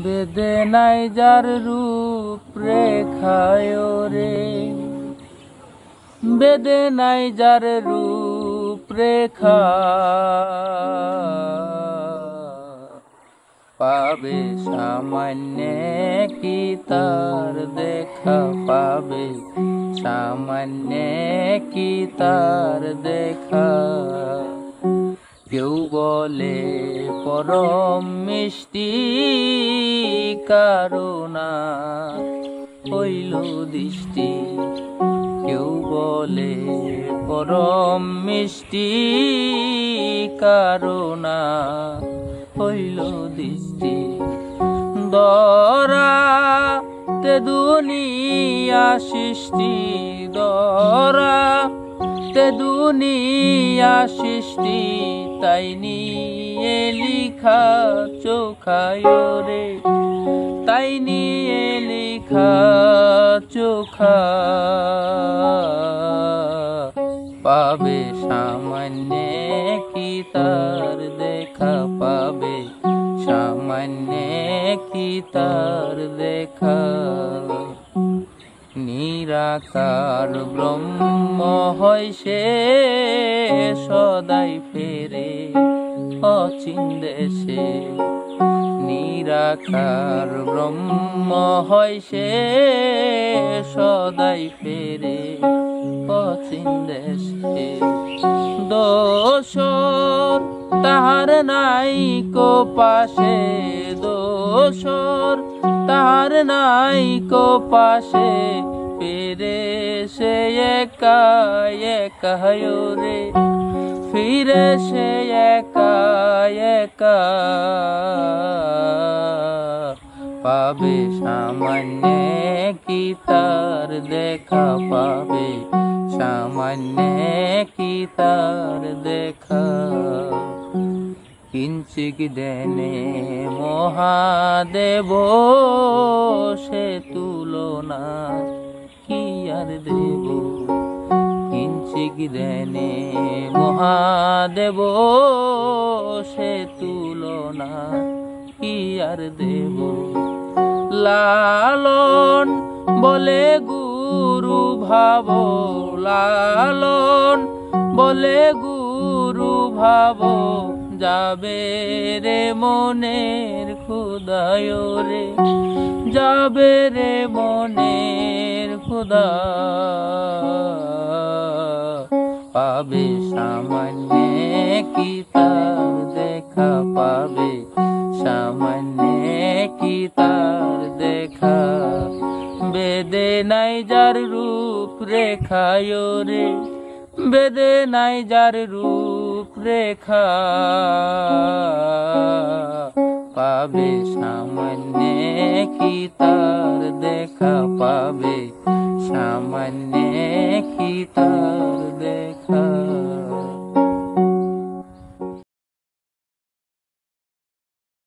বেদে নাই যার রূপ রেখায় রে, বেদে নাই যার রূপ রেখা, পাবে সামান্য কি তার দেখা, পাবে সামান্য কি তার দেখা। কেউ বলে পরম মিষ্টি কারুণা হইল দৃষ্টি, কেউ বলে পরম মিষ্টি কারুণা হইল দৃষ্টি। দরা তে দুনিয়া সৃষ্টি, দরা তে দুনিয়া সৃষ্টি, তাই নিয়ে লিখা চোখায় রে, তাই নিয়ে লিখা চোখা। পাবে সামান্য কি তার দেখা, পাবে সামান্য কি তার দেখা। নিরাকার ব্রহ্ম হয় সে সদাই ফেরে অচিন দেশে, নিরাকার ব্রহ্ম হয় সে সদাই ফেরে অচিন দেশে। দোসর তাহার নাই কো পাশে, দোসর তাহার নাই কো পাশে, ফিরে সে একা একা রে, ফিরে সে একা একা। পাবে সামান্য কি তার দেখা, পাবে সামান্য কি তার দেখা। কিঞ্চিক দেনে মহাদেব সে তুলনা কি আর দেব, কিঞ্চিক দেনে মহাদেব সে তুলনা কি আর দেব। লালন বলে গুরু ভাব, লালন বলে গুরু ভাব, যাবে রে মনের ক্ষুদায় রে, যাবে রে মনের ক্ষুদা। পাবে সামান্য কি তার দেখা, পাবে সামান্য কি তার দেখা। বেদে নাই যার রূপ রেখায় রে, বেদে নাই যার রূপ রেখা, পাবে সামান্য কি তার দেখা, পাবে সামান্য